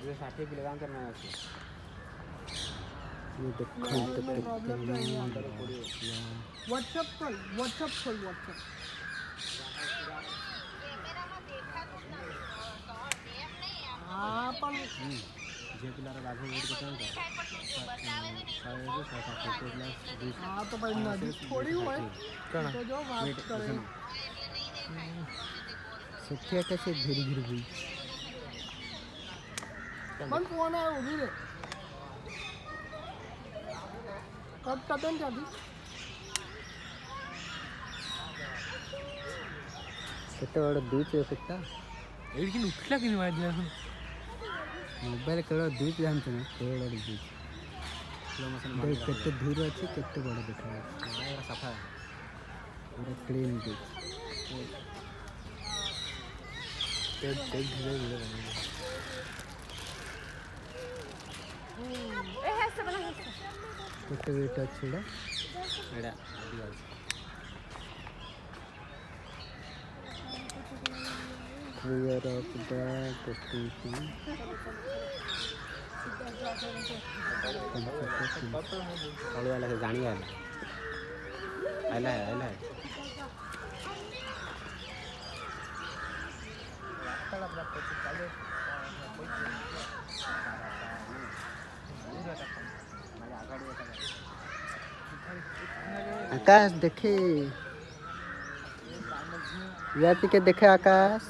ये 60 किलोग्राम करना है उसको। ये देखो तो कितना व्हाट्सएप खोल व्हाट्सएप। हाँ पर जे पिलार बाघ वेट केते होता 100 हाँ तो भाई नदी थोड़ी हुआ तो जो बात करे सत्या कैसे धीरे धीरे हुई मन कौन है उभी रे कब कटन जाती केते बड़ दूच कितना एडिकिन उठला कि मार दिया मोबाइल केवल दूच जानते ना केवल बड़ दूच स्लो मोशन देख केते दूर अछि केते बड़ देखा ना ये सफा है पूरा क्लीन दूच तेज धीरे धीरे ए है बना केते वेट अछि एडा एडा आदिवासी क्लियर ऑफ द डिस्टिंक्शन तळु वाला से जानी आला आला आकाश देखे या के देखे आकाश